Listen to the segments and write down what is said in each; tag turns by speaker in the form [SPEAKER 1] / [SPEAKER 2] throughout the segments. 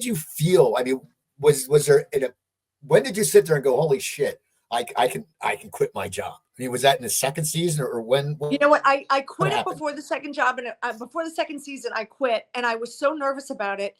[SPEAKER 1] did you feel? I mean, was there when did you sit there and go, holy shit, I can quit my job? I mean, was that in the second season or when?
[SPEAKER 2] You know what? I quit it
[SPEAKER 1] happened?
[SPEAKER 2] before the second job, and before the second season, I quit, and I was so nervous about it.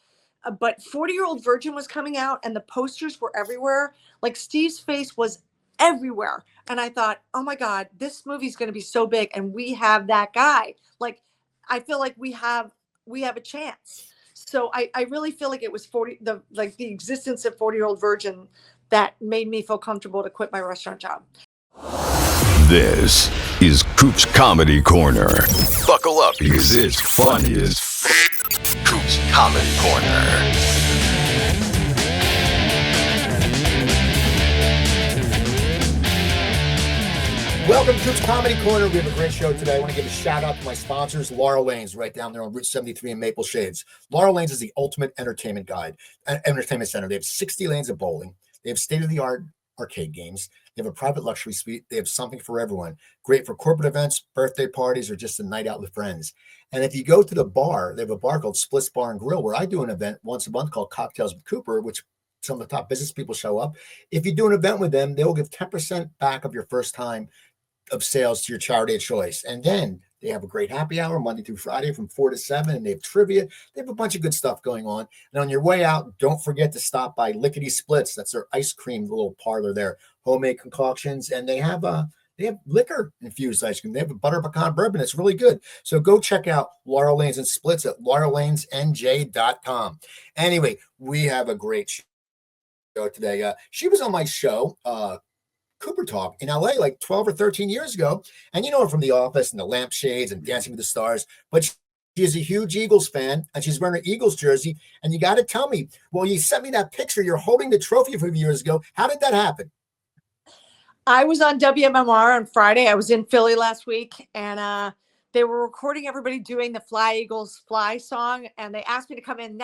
[SPEAKER 2] But 40-Year-Old Virgin was coming out, and the posters were everywhere. Like Steve's face was everywhere, and I thought, oh my God, this movie's going to be so big, and we have that guy. Like, I feel like we have a chance. So I really feel like it was the existence of 40-Year-Old Virgin that made me feel comfortable to quit my restaurant job.
[SPEAKER 3] This is Coop's Comedy Corner. Buckle up because it's funny as Coop's Comedy Corner.
[SPEAKER 1] Welcome to Coop's Comedy Corner. We have a great show today. I want to give a shout out to my sponsors, Laurel Lanes, right down there on Route 73 in Maple Shades. Laurel Lanes is the ultimate entertainment center. They have 60 lanes of bowling. They have state-of-the-art arcade games. They have a private luxury suite. They have something for everyone. Great for corporate events, birthday parties, or just a night out with friends. And if you go to the bar, they have a bar called Splits Bar and Grill, where I do an event once a month called Cocktails with Cooper, which some of the top business people show up. If you do an event with them, they will give 10% back of your first time of sales to your charity of choice. And then they have a great happy hour Monday through Friday from 4 to 7, and they have trivia. They have a bunch of good stuff going on. And on your way out, don't forget to stop by Lickety Splits. That's their ice cream little parlor there, homemade concoctions, and they have liquor infused ice cream. They have a butter pecan bourbon. It's really good. So go check out Laurel Lanes and Splits at laurelLanesNJ.com. Anyway, we have a great show today. She was on my show, Cooper Talk in LA like 12 or 13 years ago. And you know her from The Office and The Lampshades and Dancing with the Stars. But she is a huge Eagles fan, and she's wearing an Eagles jersey. And you got to tell me, well, you sent me that picture. You're holding the trophy from years ago. How did that happen?
[SPEAKER 2] I was on WMMR on Friday. I was in Philly last week, and they were recording everybody doing the Fly Eagles Fly song, and they asked me to come in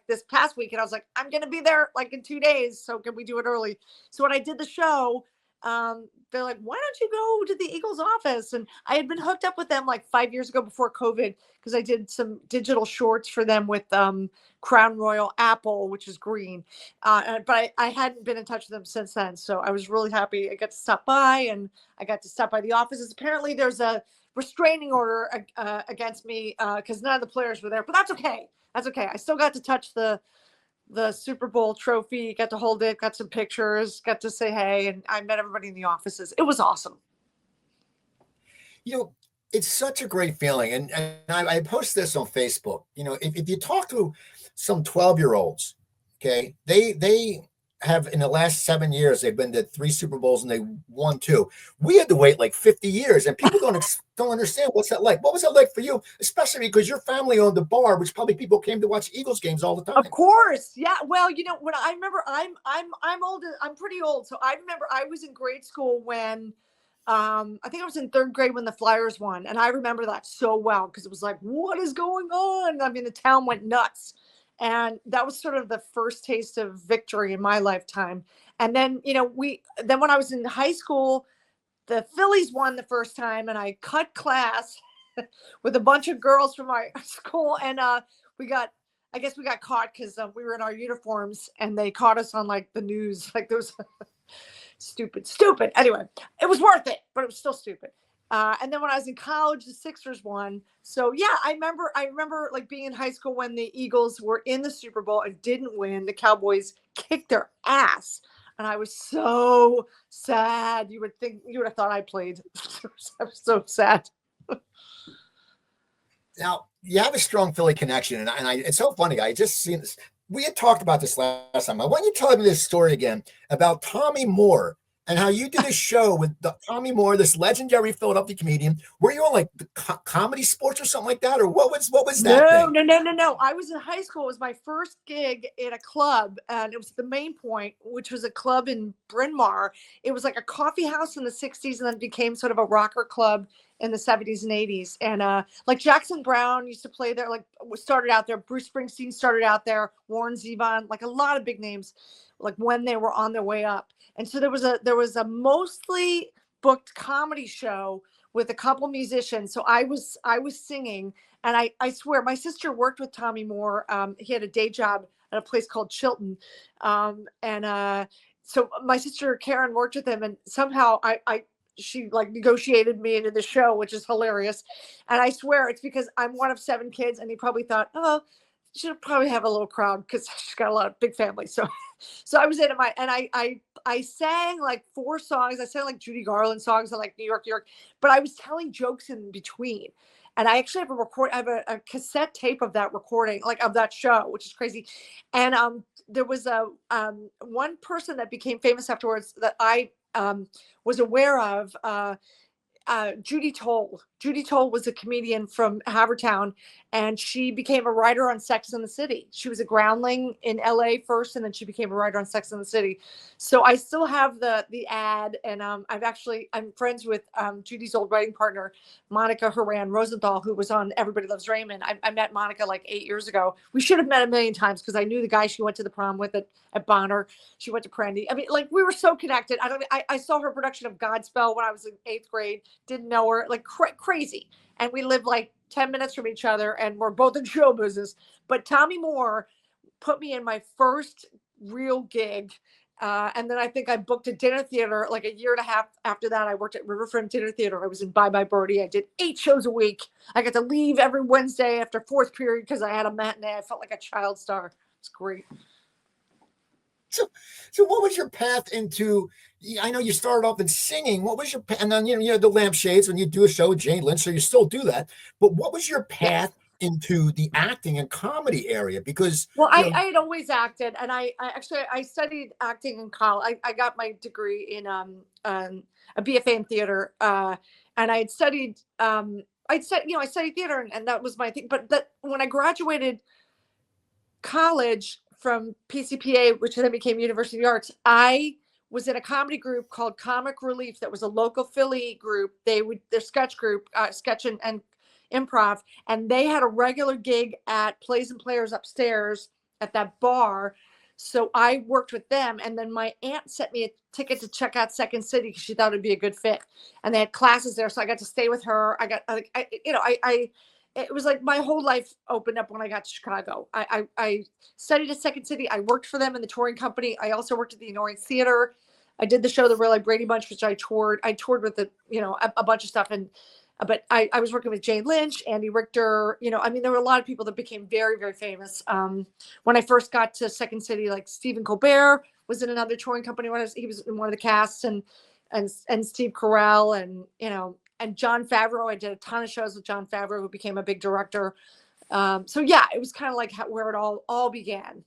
[SPEAKER 2] this past week, and I was like, I'm going to be there like in 2 days, so can we do it early? So when I did the show, they're like, why don't you go to the Eagles office? And I had been hooked up with them like 5 years ago before COVID, because I did some digital shorts for them with Crown Royal Apple, which is green. But I hadn't been in touch with them since then. So I was really happy. I got to stop by, and I got to stop by the offices. Apparently there's a restraining order against me because none of the players were there, but that's okay. That's okay. I still got to touch the Super Bowl trophy, got to hold it, got some pictures, got to say hey, and I met everybody in the offices. It was awesome.
[SPEAKER 1] You know, it's such a great feeling. And I post this on Facebook. You know, if you talk to some 12-year-olds, okay, they have in the last 7 years, they've been to 3 Super Bowls and they won 2. We had to wait like 50 years, and people don't understand what's that like. What was that like for you, especially because your family owned the bar, which probably people came to watch Eagles games all the time.
[SPEAKER 2] Of course, yeah. Well, you know, when I remember, I'm old. I'm pretty old, so I remember I was in grade school when I think I was in 3rd grade when the Flyers won, and I remember that so well because it was like, what is going on? I mean, the town went nuts. And that was sort of the first taste of victory in my lifetime. And then, you know, when I was in high school, the Phillies won the first time, and I cut class with a bunch of girls from my school. And I guess we got caught because we were in our uniforms, and they caught us on like the news. Like those stupid. Anyway, it was worth it, but it was still stupid. And then when I was in college, the Sixers won. So yeah, I remember like being in high school when the Eagles were in the Super Bowl and didn't win. The Cowboys kicked their ass, and I was so sad. You would have thought I played. I was so sad.
[SPEAKER 1] Now you have a strong Philly connection, and it's so funny. I just seen this. We had talked about this last time. I want you to tell me this story again about Tommy Moore. And how you did a show with Tommy Moore, this legendary Philadelphia comedian. Were you on like the Comedy Sports or something like that, or what was that?
[SPEAKER 2] No. I was in high school. It was my first gig in a club, and it was the Main Point, which was a club in Bryn Mawr. It was like a coffee house in the '60s, and then it became sort of a rocker club in the '70s and '80s. And like Jackson Browne used to play there. Like started out there. Bruce Springsteen started out there. Warren Zevon, like a lot of big names, like when they were on their way up. And so there was a mostly booked comedy show with a couple musicians. So I was singing, And I swear, my sister worked with Tommy Moore. He had a day job at a place called Chilton. So my sister Karen worked with him, and somehow she like negotiated me into the show, which is hilarious. And I swear it's because I'm one of 7 kids, and he probably thought, oh, she'll probably have a little crowd because she's got a lot of big family. So, so I was in my, and I sang like 4 songs. I sang like Judy Garland songs and like New York, New York, but I was telling jokes in between. And I actually have I have a cassette tape of that recording, like of that show, which is crazy. And there was a one person that became famous afterwards that I was aware of. Judy Toll. Judy Toll was a comedian from Havertown, and she became a writer on Sex and the City. She was a groundling in LA first, and then she became a writer on Sex and the City. So I still have the ad, and I'm friends with Judy's old writing partner, Monica Horan Rosenthal, who was on Everybody Loves Raymond. I met Monica like 8 years ago. We should have met a million times because I knew the guy she went to the prom with at Bonner. She went to Prendy. I mean, like we were so connected. I saw her production of Godspell when I was in 8th grade. Didn't know her, like crazy. And we lived like 10 minutes from each other, and we're both in show business. But Tommy Moore put me in my first real gig. And then I think I booked a dinner theater like a year and a half after that. I worked at Riverfront Dinner Theater. I was in Bye Bye Birdie. I did 8 shows a week. I got to leave every Wednesday after 4th period because I had a matinee. I felt like a child star. It's great.
[SPEAKER 1] So what was your path into? I know you started off in singing. What was your and then you had the lampshades when you do a show with Jane Lynch, so you still do that. But what was your path into the acting and comedy area? Because
[SPEAKER 2] I had always acted, and I studied acting in college. I got my degree in a BFA in theater, and I had studied I studied theater, and that was my thing. But when I graduated college from PCPA, which then became University of the Arts, I was in a comedy group called Comic Relief. That was a local Philly group. Their sketch group, sketch and improv, and they had a regular gig at Plays and Players upstairs at that bar. So I worked with them, and then my aunt sent me a ticket to check out Second City because she thought it'd be a good fit, and they had classes there, so I got to stay with her. It was like my whole life opened up when I got to Chicago. I studied at Second City. I worked for them in the touring company. I also worked at the Annoyance Theater. I did the show, The Real Life Brady Bunch, which I toured. I toured with a bunch of stuff. But I was working with Jane Lynch, Andy Richter. There were a lot of people that became very, very famous. When I first got to Second City, like Stephen Colbert was in another touring company. He was in one of the casts, and Steve Carell, and Jon Favreau. I did a ton of shows with Jon Favreau, who became a big director. It was kind of like where it all began.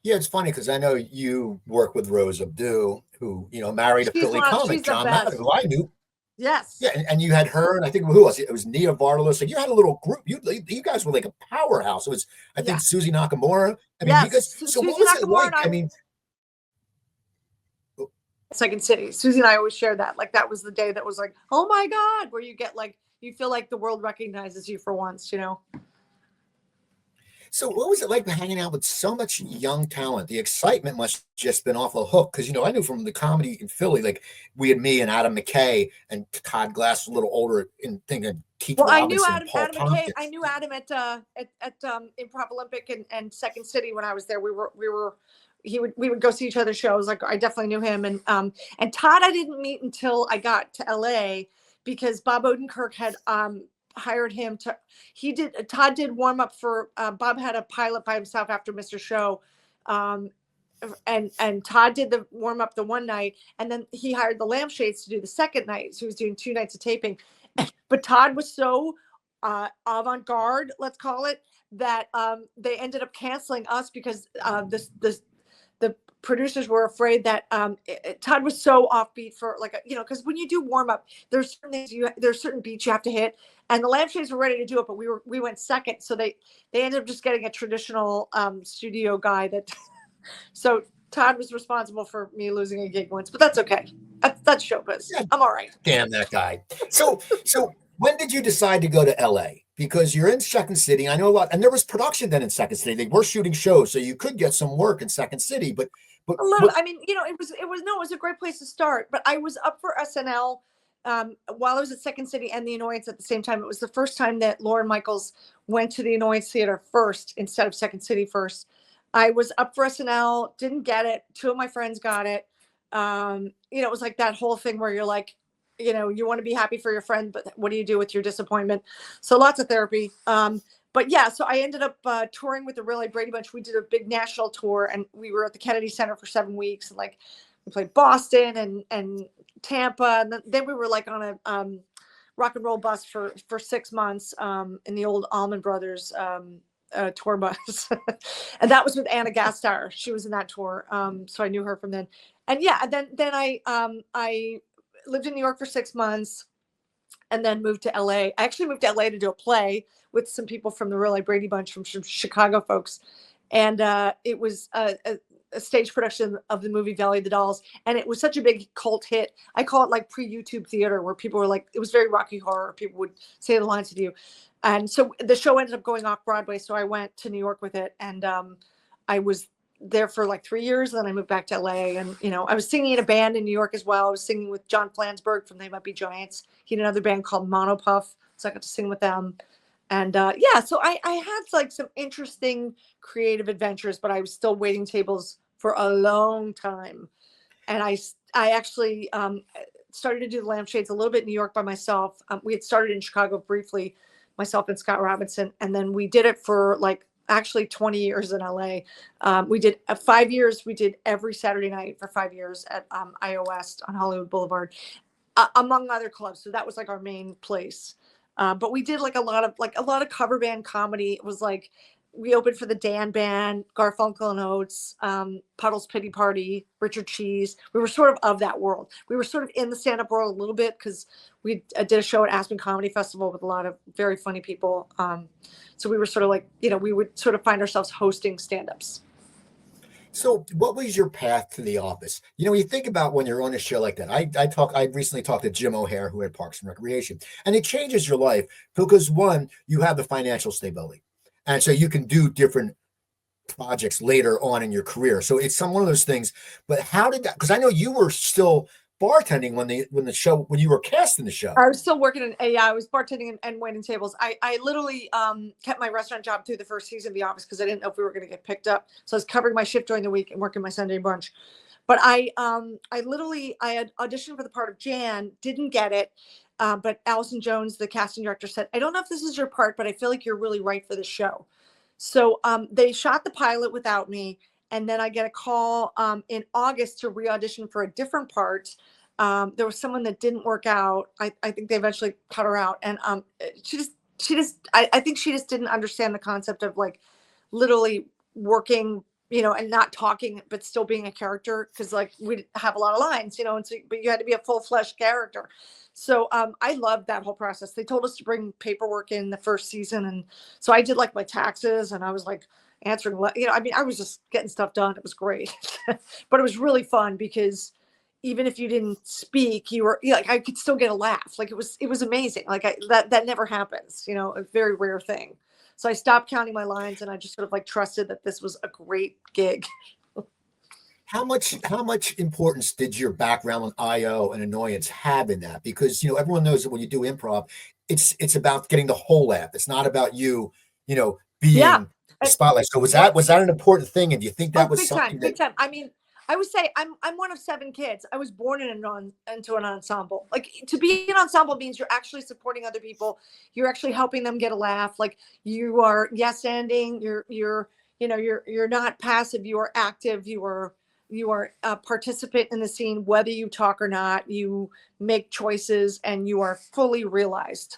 [SPEAKER 1] Yeah, it's funny because I know you work with Rose Abdul, who married a Philly comic, John Madden, who I knew.
[SPEAKER 2] Yes.
[SPEAKER 1] Yeah, and you had her, and I think who else? It was Nia Vardalos. So you had a little group. You guys were like a powerhouse. It was, I think, Susie Nakamura. I mean, you guys. So what was it like? I mean.
[SPEAKER 2] Second City. Susie and I always shared that. Like that was the day that was like, oh my God, where you get like, you feel like the world recognizes you for once,
[SPEAKER 1] So what was it like hanging out with so much young talent? The excitement must have just been off the hook. Because, I knew from the comedy in Philly, like we had me and Adam McKay, and Todd Glass was a little older in thinking Keith Robinson,
[SPEAKER 2] I knew Adam
[SPEAKER 1] McKay.
[SPEAKER 2] I knew Adam at Improv Olympic and Second City when I was there. We would go see each other's shows. Like I definitely knew him. And Todd I didn't meet until I got to LA because Bob Odenkirk had hired him Todd did warm up for Bob had a pilot by himself after Mr. Show. And Todd did the warm up the one night, and then he hired the Lampshades to do the second night. So he was doing 2 nights of taping. But Todd was so avant-garde, let's call it, that they ended up canceling us because the producers were afraid that Todd was so offbeat for because when you do warm up, there's certain things there's certain beats you have to hit, and the Lampshades were ready to do it, but we went second, so they ended up just getting a traditional studio guy that. So Todd was responsible for me losing a gig once, but that's okay. That's showbiz. Yeah, I'm all right.
[SPEAKER 1] Damn that guy. So when did you decide to go to LA? Because you're in Second City. I know a lot, and there was production then in Second City. They were shooting shows, so you could get some work in Second City. But
[SPEAKER 2] a little. I mean, it was a great place to start. But I was up for SNL while I was at Second City and the Annoyance at the same time, it was the first time that Lauren Michaels went to the Annoyance Theater first instead of Second City first. I was up for SNL, didn't get it. Two of my friends got it. It was like that whole thing where you're like, you want to be happy for your friend, but what do you do with your disappointment? So lots of therapy. But yeah, so I ended up touring with the Really Brady Bunch. We did a big national tour, and we were at the Kennedy Center for 7 weeks. And like, we played Boston and Tampa, and then we were like on a rock and roll bus for 6 months in the old Allman Brothers tour bus, and that was with Anna Gasteyer. She was in that tour, so I knew her from then. And yeah, and then I lived in New York for 6 months, and then moved to LA. I actually moved to LA to do a play with some people from the Really Brady Bunch, from some Chicago folks, and it was a stage production of the movie Valley of the Dolls, and it was such a big cult hit. I call it like pre-YouTube theater, where people were like, it was very Rocky Horror. People would say the lines with you, and so the show ended up going off Broadway. So I went to New York with it, and I was there for like 3 years. And then I moved back to LA, and I was singing in a band in New York as well. I was singing with John Flansburgh from They Might Be Giants. He had another band called Monopuff, so I got to sing with them. And yeah, so I had like some interesting creative adventures, but I was still waiting tables for a long time. And I actually started to do the Lampshades a little bit in New York by myself. We had started in Chicago briefly, myself and Scott Robinson, and then we did it for like actually 20 years in LA. We did 5 years. We did every Saturday night for 5 years at IO West on Hollywood Boulevard, among other clubs. So that was like our main place. But we did like a lot of cover band comedy. It was like, we opened for the Dan Band, Garfunkel and Oates, Puddle's Pity Party, Richard Cheese. We were sort of that world. We were sort of in the stand-up world a little bit, because we did a show at Aspen Comedy Festival with a lot of very funny people. So we were sort of like, we would sort of find ourselves hosting stand-ups.
[SPEAKER 1] So what was your path to the office? When you think about when you're on a show like that, I recently talked to Jim O'Hare, who had Parks and Recreation, and it changes your life because, one, you have the financial stability. And so you can do different projects later on in your career. So it's one of those things. But how did that? Because I know you were still bartending when you were cast in the show.
[SPEAKER 2] I was still working I was bartending and waiting tables. I literally kept my restaurant job through the first season of The Office, because I didn't know if we were going to get picked up. So I was covering my shift during the week and working my Sunday brunch. But I had auditioned for the part of Jan, didn't get it. But Allison Jones, the casting director, said, I don't know if this is your part, but I feel like you're really right for the show. So they shot the pilot without me. And then I get a call in August to re-audition for a different part. There was someone that didn't work out. I think they eventually cut her out. And I think she just didn't understand the concept of like literally working, and not talking, but still being a character. Cause like we have a lot of lines, and so, but you had to be a full-fledged character. So I loved that whole process. They told us to bring paperwork in the first season. And so I did like my taxes, and I was like answering, I was just getting stuff done. It was great, but it was really fun because even if you didn't speak, you were like, I could still get a laugh. Like it was amazing. Like that never happens, a very rare thing. So I stopped counting my lines, and I just sort of like trusted that this was a great gig.
[SPEAKER 1] How much importance did your background on IO and Annoyance have in that? Because everyone knows that when you do improv, it's about getting the whole laugh. It's not about you, being the spotlight. So was that an important thing? And do you think that was something
[SPEAKER 2] big time? I mean, I would say I'm one of 7 kids. I was born into an ensemble. Like, to be an ensemble means you're actually supporting other people. You're actually helping them get a laugh. Like, you are yes-anding. You're not passive. You are active. You are a participant in the scene, whether you talk or not. You make choices, and you are fully realized.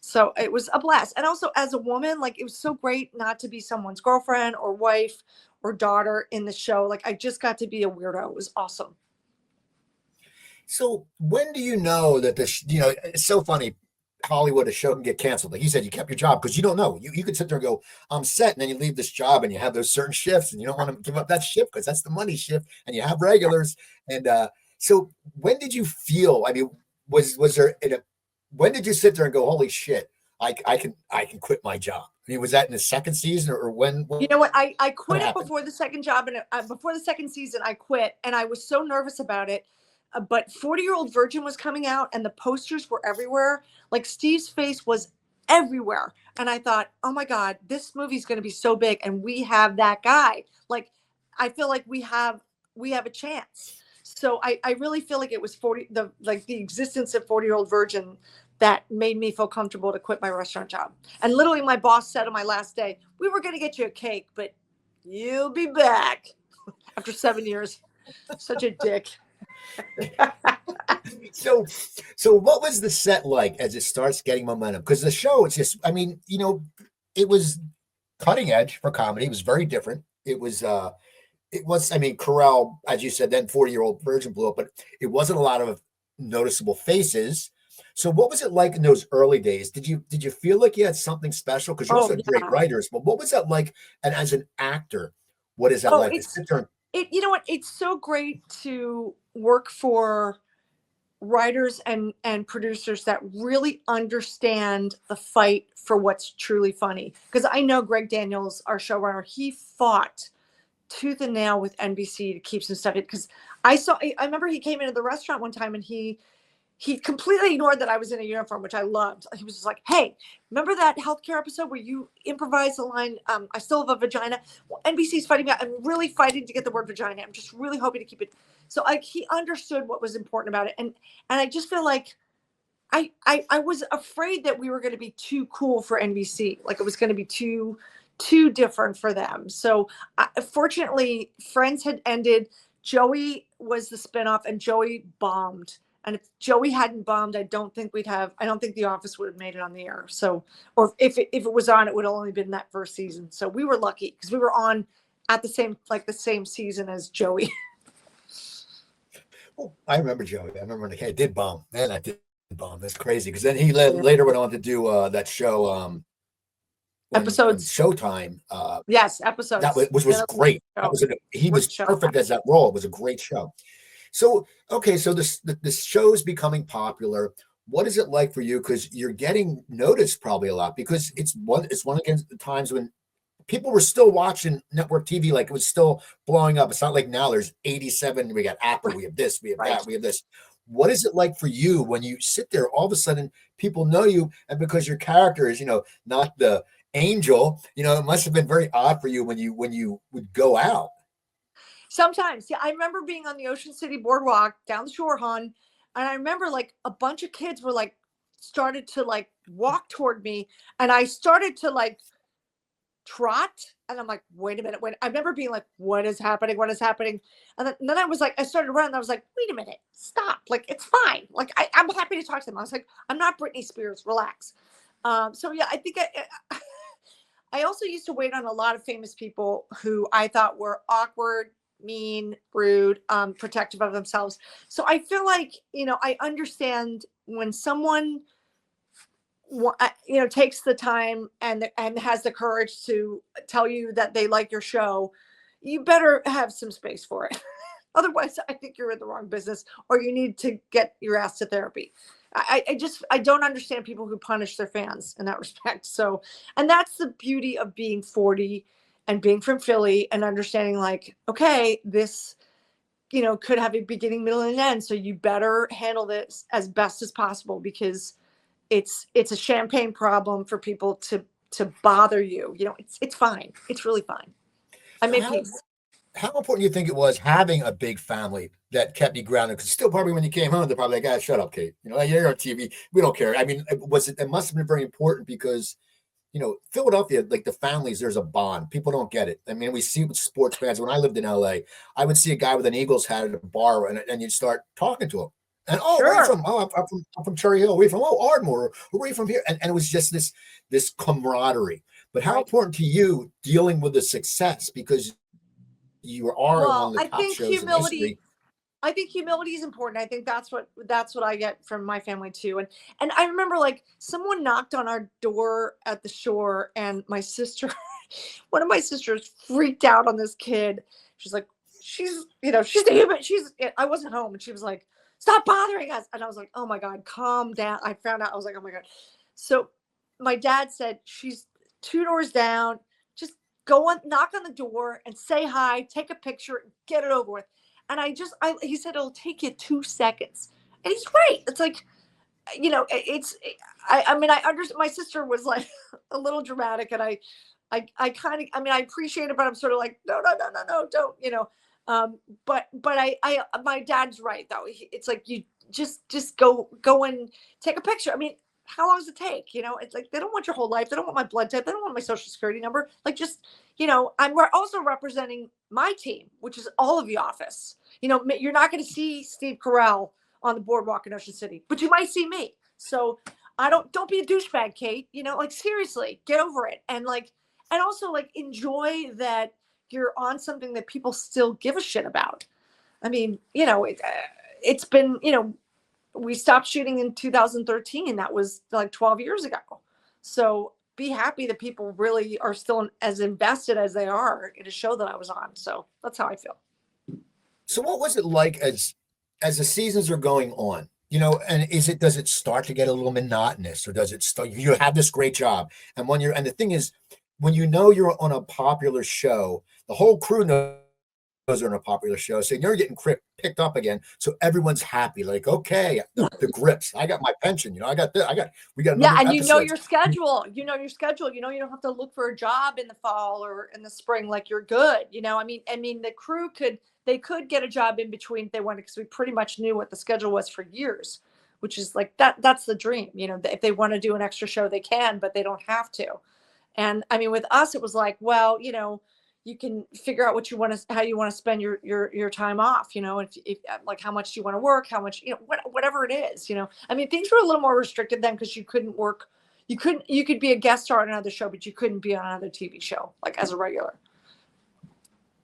[SPEAKER 2] So it was a blast. And also, as a woman, like, it was so great not to be someone's girlfriend or wife or daughter in the show. Like, I just got to be a weirdo. It was awesome.
[SPEAKER 1] So when do you know that it's so funny, Hollywood, a show can get canceled. Like you said, you kept your job because you don't know. You could sit there and go, I'm set, and then you leave this job and you have those certain shifts, and you don't want to give up that shift because that's the money shift, and you have regulars. And so when did you feel, I mean, when did you sit there and go, holy shit, I can quit my job? I mean, was that in the second season, or when
[SPEAKER 2] you know what? I quit it before the second job, and before the second season, I quit, and I was so nervous about it But 40-Year-Old Virgin was coming out and the posters were everywhere. Like Steve's face was everywhere. And I thought, oh my God, this movie's going to be so big. And we have that guy. Like, I feel like we have a chance. So I really feel like it was the existence of 40-Year-Old Virgin that made me feel comfortable to quit my restaurant job. And literally my boss said on my last day, we were going to get you a cake, but you'll be back after 7 years. Such a dick.
[SPEAKER 1] So what was the set like as it starts getting momentum? Because the show, it's just, I mean, it was cutting edge for comedy. It was very different. It was, I mean, Corral, as you said, then 40-Year-Old Virgin blew up, but it wasn't a lot of noticeable faces. So what was it like in those early days? Did you feel like you had something special? Because you're also great writers, but what was that like? And as an actor, what is that like?
[SPEAKER 2] You know what? It's so great to work for writers and producers that really understand the fight for what's truly funny. Because I know Greg Daniels, our showrunner, he fought tooth and nail with NBC to keep some stuff in. Because I remember he came into the restaurant one time and he completely ignored that I was in a uniform, which I loved. He was just like, hey, remember that healthcare episode where you improvised the line, I still have a vagina? Well, NBC's fighting back. I'm really fighting to get the word vagina. I'm just really hoping to keep it. So he understood what was important about it. And I just feel like I was afraid that we were going to be too cool for NBC. Like it was going to be too different for them. So fortunately, Friends had ended. Joey was the spinoff and Joey bombed. And if Joey hadn't bombed, I don't think The Office would have made it on the air. So, or if it was on, it would have only been that first season. So we were lucky because we were on at the same season as Joey.
[SPEAKER 1] Oh, I remember Joey. I remember when it did bomb. Man, I did bomb. That's crazy. Because then he later went on to do that show,
[SPEAKER 2] episodes.
[SPEAKER 1] Showtime.
[SPEAKER 2] Yes, episodes.
[SPEAKER 1] Which was great. He was perfect as that role. It was a great show. So, okay, so this show is becoming popular. What is it like for you? Because you're getting noticed probably a lot because it's one of the times when people were still watching network TV, like it was still blowing up. It's not like now there's 87, we got Apple, we have this, we have that, we have this. What is it like for you when you sit there, all of a sudden people know you, and because your character is, not the angel, it must have been very odd for you when you would go out.
[SPEAKER 2] Sometimes, yeah. I remember being on the Ocean City Boardwalk down the shore, hon, and I remember like a bunch of kids were like started to like walk toward me, and I started to like trot, and I'm like, wait a minute, I remember being like, what is happening? And then I was like, I started running, and I was like, wait a minute, stop, like it's fine, like I'm happy to talk to them. I was like, I'm not Britney Spears, relax. So yeah, I think I also used to wait on a lot of famous people who I thought were awkward, mean, rude, protective of themselves. So I feel like, I understand when someone, takes the time and has the courage to tell you that they like your show, you better have some space for it. Otherwise, I think you're in the wrong business, or you need to get your ass to therapy. I don't understand people who punish their fans in that respect. So, and that's the beauty of being 40 and being from Philly and understanding like, okay, this, could have a beginning, middle, and end. So you better handle this as best as possible because it's a champagne problem for people to bother you. It's fine. It's really fine. I made peace.
[SPEAKER 1] How important do you think it was having a big family that kept you grounded? Because still probably when you came home, they're probably like, shut up, Kate. You're on TV. We don't care. I mean, it must have been very important because, Philadelphia, like the families, there's a bond. People don't get it. I mean, we see with sports fans. When I lived in LA, I would see a guy with an Eagles hat at a bar and you'd start talking to him. And where are you from? I'm from Cherry Hill. Where are you from? Ardmore. Where are you from here? And it was just this camaraderie. But how important to you dealing with the success because you are one of the top shows in history?
[SPEAKER 2] I think humility is important. I think that's what I get from my family too. And I remember like someone knocked on our door at the shore, and my sister, one of my sisters, freaked out on this kid. She's like, she's the human. I wasn't home, and she was like, stop bothering us. And I was like, oh my God, calm down. I found out, I was like, oh my God. So my dad said, she's 2 doors down. Just go on, knock on the door and say hi, take a picture, get it over with. he said, it'll take you 2 seconds. And he's right. It's like, I mean, I understand. My sister was like a little dramatic, and I kind of, I mean, I appreciate it, but I'm sort of like, no, no, no, no, no, don't, but my dad's right though. It's like, you just go and take a picture. I mean, how long does it take? It's like, they don't want your whole life. They don't want my blood type. They don't want my social security number. Like, just, we're also representing my team, which is all of the office. You're not going to see Steve Carell on the boardwalk in Ocean City, but you might see me. So don't be a douchebag, Kate, like, seriously, get over it. And also like, enjoy that you're on something that people still give a shit about. I mean, it's been, we stopped shooting in 2013. That was like 12 years ago. So be happy that people really are still as invested as they are in a show that I was on. So that's how I feel.
[SPEAKER 1] So what was it like as the seasons are going on? And does it start to get a little monotonous, or does it start, you have this great job, and the thing is, when you're on a popular show, the whole crew knows you're on a popular show, so you're getting picked up again, so everyone's happy, like, okay, the grips, I got my pension, we got
[SPEAKER 2] yeah, and your schedule, you don't have to look for a job in the fall or in the spring, like, you're good. I mean the crew could get a job in between if they wanted, because we pretty much knew what the schedule was for years, which is like, that's the dream. If they want to do an extra show, they can, but they don't have to. And I mean, with us, it was like, well, you can figure out how you want to spend your time off, if like, how much do you want to work, how much, whatever it is, I mean, things were a little more restricted then, because you couldn't work. You could be a guest star on another show, but you couldn't be on another TV show, like, as a regular.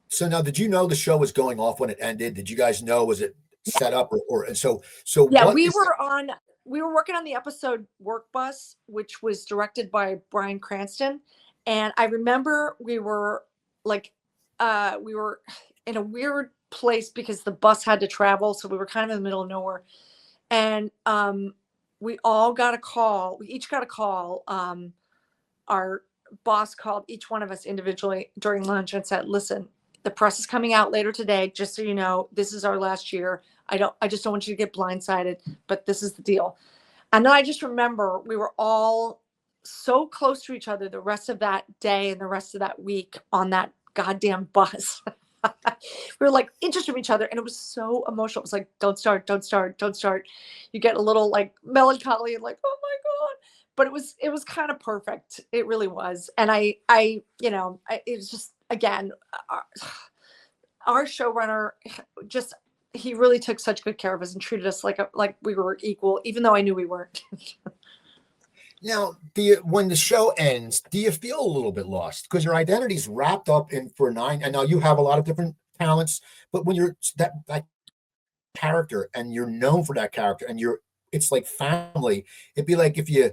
[SPEAKER 1] So now, did you know the show was going off when it ended? Did you guys know, was it set up and so
[SPEAKER 2] yeah, we were working on the episode Work Bus, which was directed by Bryan Cranston. And I remember we were in a weird place because the bus had to travel. So we were kind of in the middle of nowhere. And we all got a call. We each got a call. Our boss called each one of us individually during lunch and said, listen, the press is coming out later today. Just so you know, this is our last year. I just don't want you to get blindsided, but this is the deal. And then I just remember we were all so close to each other the rest of that day and the rest of that week on that goddamn bus. We were like inches from each other, and it was so emotional. It was like, don't start. You get a little like melancholy and like, oh my God. But it was kind of perfect. It really was. And it was just, again, our showrunner, just, he really took such good care of us and treated us like we were equal, even though I knew we weren't.
[SPEAKER 1] Now, when the show ends, do you feel a little bit lost? Because your identity's wrapped up in for 9, and now you have a lot of different talents, but when you're that character and you're known for that character and it's like family, it'd be like if you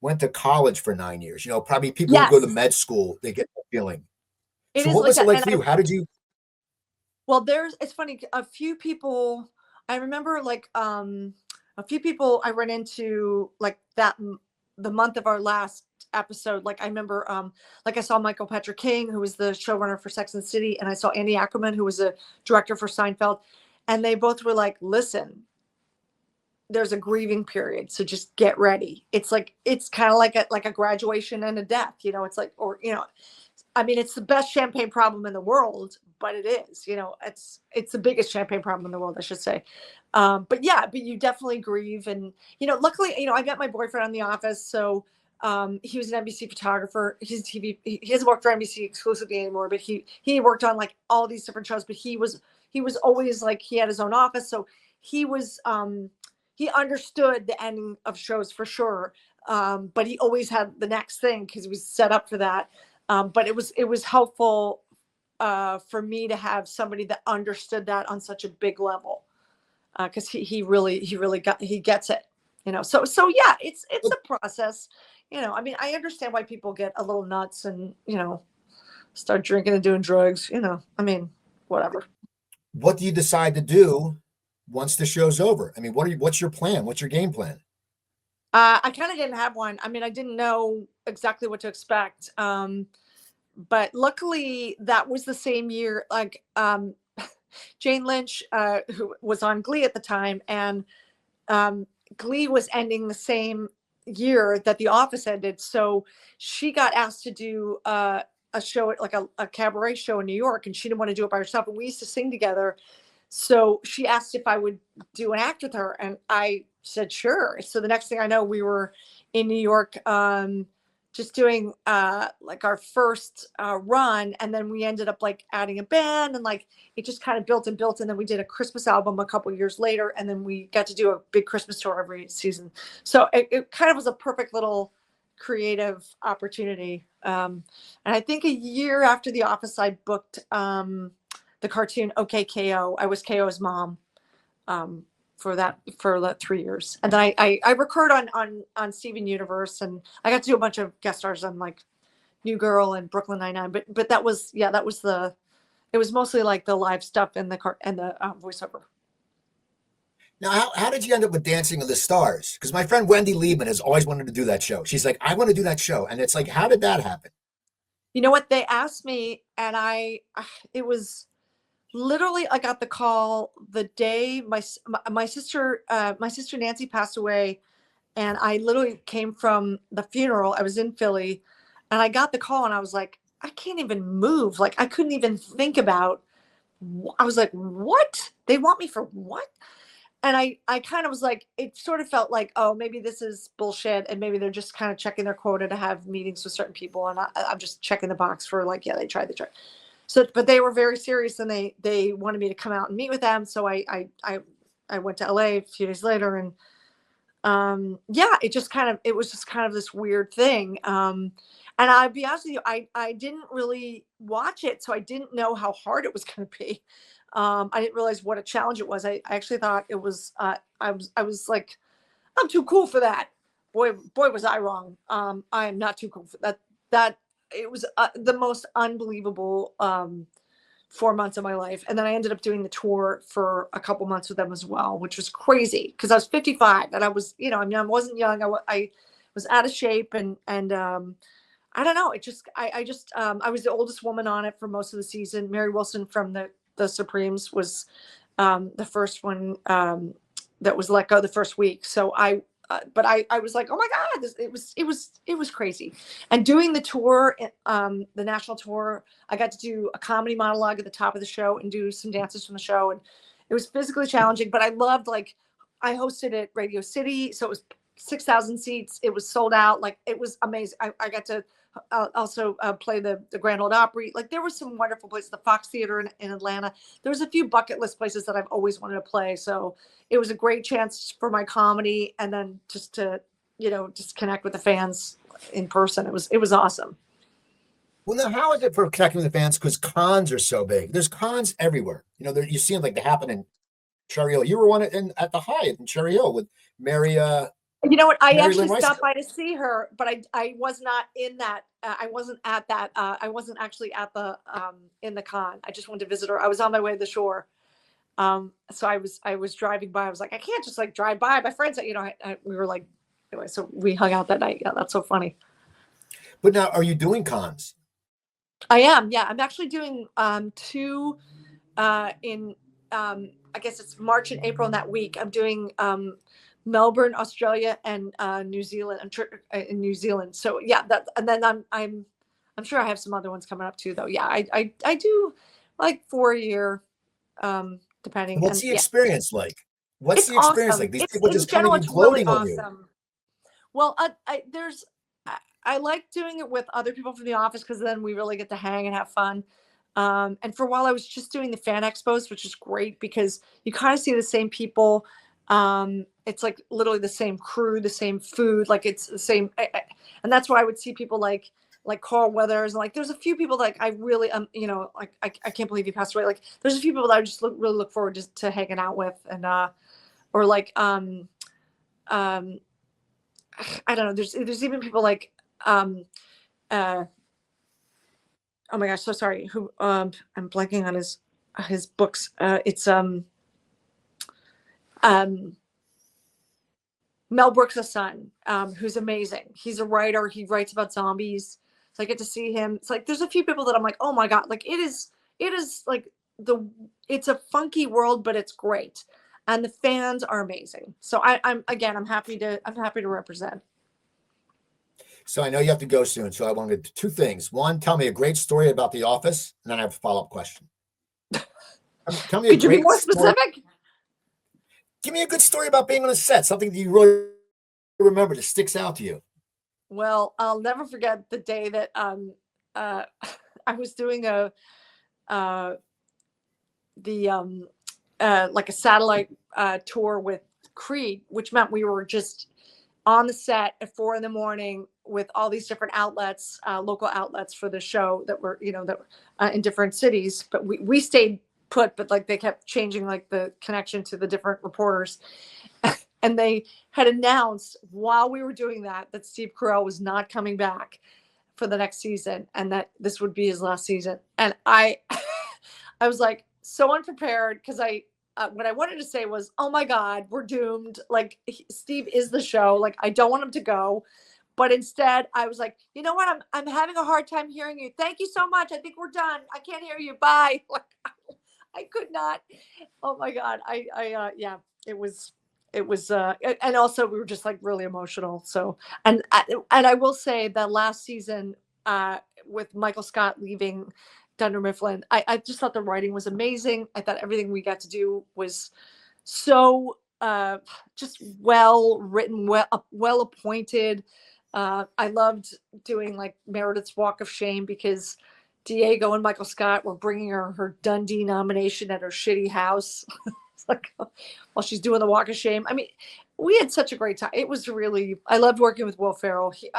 [SPEAKER 1] went to college for 9 years, probably people who go to med school, they get that feeling. So what was it like for you? How did you?
[SPEAKER 2] Well, it's funny. A few people, I remember, like, a few people I ran into, like, the month of our last episode. Like, I remember, like, I saw Michael Patrick King, who was the showrunner for Sex and the City, and I saw Andy Ackerman, who was a director for Seinfeld, and they both were like, listen, there's a grieving period, so just get ready. It's kind of like a graduation and a death, it's like, or, I mean, it's the best champagne problem in the world, but it is, it's the biggest champagne problem in the world, I should say. But you definitely grieve. And, luckily, I met my boyfriend on The Office. So he was an NBC photographer. He's TV. He doesn't work for NBC exclusively anymore, but he worked on like all these different shows, but he was always like, he had his own office. So he was, he understood the ending of shows for sure. But he always had the next thing because he was set up for that. But it was helpful for me to have somebody that understood that on such a big level, because he really gets it, So yeah, it's a process, I mean, I understand why people get a little nuts and start drinking and doing drugs, I mean, whatever.
[SPEAKER 1] What do you decide to do once the show's over? I mean, what's your plan? What's your game plan?
[SPEAKER 2] I kind of didn't have one. I mean, I didn't know exactly what to expect. But luckily that was the same year. Like, Jane Lynch, who was on Glee at the time, and Glee was ending the same year that The Office ended. So she got asked to do a show, like a cabaret show in New York, and she didn't want to do it by herself. And we used to sing together. So she asked if I would do an act with her, and I said sure. So the next thing I know, we were in New York, just doing like our first run, and then we ended up like adding a band, and like it just kind of built and built, and then we did a Christmas album a couple years later, and then we got to do a big Christmas tour every season. So it kind of was a perfect little creative opportunity. And I think a year after The Office, I booked the cartoon OK KO. I was KO's mom for that 3 years, and then I recorded on Steven Universe, and I got to do a bunch of guest stars on like New Girl and Brooklyn Nine-Nine. But that was it was mostly like the live stuff and the voiceover.
[SPEAKER 1] Now, how did you end up with Dancing with the Stars? Because my friend Wendy Liebman has always wanted to do that show. She's like, I want to do that show, and it's like, how did that happen?
[SPEAKER 2] You know what? They asked me, and it was literally, I got the call the day my sister Nancy passed away, and I literally came from the funeral. I was in Philly, and I got the call, and I was like, I can't even move. Like, I couldn't even think about. I was like, what? They want me for what? And I kind of was like, it sort of felt like, oh, maybe this is bullshit, and maybe they're just kind of checking their quota to have meetings with certain people, and I'm just checking the box for like, yeah, they tried. So, but they were very serious, and they wanted me to come out and meet with them. So I went to LA a few days later, and yeah, it was just kind of this weird thing. And I'll be honest with you, I didn't really watch it, so I didn't know how hard it was going to be. I didn't realize what a challenge it was. I actually thought it was. I was like, I'm too cool for that. Boy, was I wrong. I am not too cool for that. That it was the most unbelievable 4 months of my life. And then I ended up doing the tour for a couple months with them as well, which was crazy because I was 55 and I was, I mean, I wasn't young. I was out of shape, and I don't know. I was the oldest woman on it for most of the season. Mary Wilson from the Supremes was the first one that was let go the first week. So but I was like, oh my God, it was crazy. And doing the tour, the national tour, I got to do a comedy monologue at the top of the show and do some dances from the show. And it was physically challenging, but I loved, like, I hosted at Radio City. So it was 6,000 seats. It was sold out. Like, it was amazing. I got to also play the Grand Ole Opry. Like, there were some wonderful places, the Fox Theater in Atlanta. There was a few bucket list places that I've always wanted to play. So it was a great chance for my comedy, and then just to, just connect with the fans in person. It was awesome.
[SPEAKER 1] Well, now, how is it for connecting with the fans? Because cons are so big. There's cons everywhere. You see them, like, they happen in Cherry Hill. You were one at the Hyatt in Cherry Hill with Mary.
[SPEAKER 2] You know what? I
[SPEAKER 1] Mary
[SPEAKER 2] actually
[SPEAKER 1] Lynn
[SPEAKER 2] stopped by to see her, but I was not in that. I wasn't at that. I wasn't actually at the in the con. I just wanted to visit her. I was on my way to the shore. So I was driving by. I was like, I can't just like drive by. My friends, we were like, anyway, so we hung out that night. Yeah, that's so funny.
[SPEAKER 1] But now, are you doing cons?
[SPEAKER 2] I am. Yeah, I'm actually doing 2 in I guess it's March and April in that week. I'm doing Melbourne, Australia, and New Zealand. I'm sure in New Zealand. So yeah, and then I'm sure I have some other ones coming up too, though. Yeah, I do like 4 a year, depending.
[SPEAKER 1] What's the experience like? What's the experience like? These people just coming and gloating on you.
[SPEAKER 2] Well, I like doing it with other people from the office because then we really get to hang and have fun. And for a while, I was just doing the fan expos, which is great because you kind of see the same people. It's like literally the same crew, the same food, like it's the same. And that's why I would see people like Carl Weathers, and like there's a few people like I really like I can't believe he passed away. Like there's a few people that I just really look forward to hanging out with, and or like I don't know. There's even people like oh my gosh, so sorry. Who I'm blanking on his books. It's Mel Brooks' son, who's amazing. He's a writer. He writes about zombies. So I get to see him. It's like there's a few people that I'm like, oh my God, like it is like it's a funky world, but it's great. And the fans are amazing. So I'm happy to represent.
[SPEAKER 1] So I know you have to go soon. So I want to do two things. One, tell me a great story about The Office, and then I have a follow-up question. Tell me
[SPEAKER 2] Could you be more specific?
[SPEAKER 1] Give me a good story about being on a set, something that you really remember that sticks out to you.
[SPEAKER 2] Well, I'll never forget the day that I was doing like a satellite tour with Creed, which meant we were just on the set at 4 a.m. with all these different outlets, local outlets for the show that were, in different cities. But we stayed put, but like they kept changing like the connection to the different reporters. And they had announced while we were doing that Steve Carell was not coming back for the next season and that this would be his last season. And I was like so unprepared because what I wanted to say was, oh my God, we're doomed. Like Steve is the show. Like I don't want him to go. But instead I was like, you know what? I'm having a hard time hearing you. Thank you so much. I think we're done. I can't hear you. Bye. Like I could not. Oh my God. Yeah, it was, and also we were just like really emotional. So, and I will say that last season with Michael Scott leaving Dunder Mifflin, I just thought the writing was amazing. I thought everything we got to do was so just well written, well appointed. I loved doing like Meredith's Walk of Shame because Diego and Michael Scott were bringing her Dundee nomination at her shitty house. Like while she's doing the Walk of Shame. I mean, we had such a great time. It was really, I loved working with Will Ferrell. He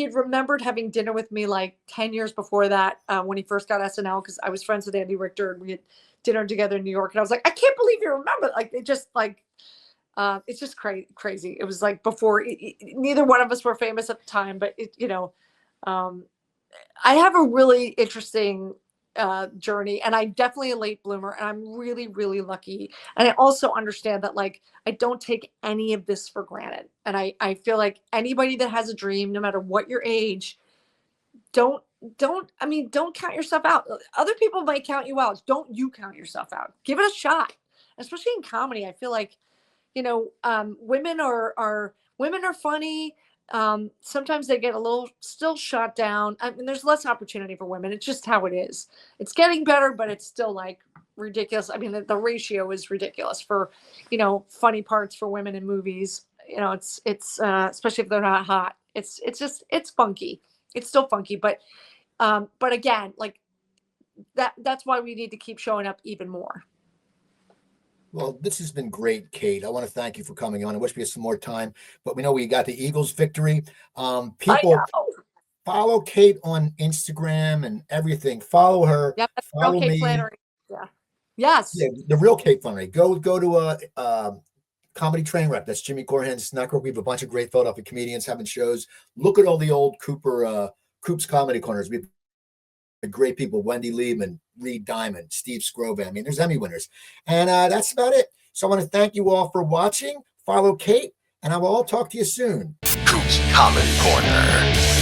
[SPEAKER 2] had remembered having dinner with me like 10 years before that when he first got SNL because I was friends with Andy Richter and we had dinner together in New York. And I was like, I can't believe you remember. Like it just like, it's just crazy. It was like before neither one of us were famous at the time, but I have a really interesting journey, and I'm definitely a late bloomer, and I'm really, really lucky. And I also understand that like I don't take any of this for granted. And I feel like anybody that has a dream, no matter what your age, don't count yourself out. Other people might count you out. Don't you count yourself out. Give it a shot. Especially in comedy. I feel like, women are funny. Sometimes they get a little still shot down. I mean, there's less opportunity for women. It's just how it is. It's getting better, but it's still like ridiculous. I mean, the ratio is ridiculous for, funny parts for women in movies. It's especially if they're not hot. It's funky. It's still funky, but again, like that's why we need to keep showing up even more.
[SPEAKER 1] Well, this has been great, Kate. I want to thank you for coming on. I wish we had some more time, but we know we got the Eagles victory. People follow Kate on Instagram and everything. Follow her.
[SPEAKER 2] Yep,
[SPEAKER 1] follow
[SPEAKER 2] Kate
[SPEAKER 1] me.
[SPEAKER 2] Flannery. Yeah. Yes.
[SPEAKER 1] Yeah, the real Kate Flannery. Go to a Comedy Trainwreck. That's Jimmy Corrihan's network. We have a bunch of great Philadelphia comedians having shows. Look at all the old Coop's Comedy Corners. We have great people: Wendy Liebman, Reed Diamond, Steve Scrovan. I mean, there's Emmy winners. And that's about it. So I want to thank you all for watching. Follow Kate, and I will all talk to you soon.
[SPEAKER 3] Coop's Comedy Corner.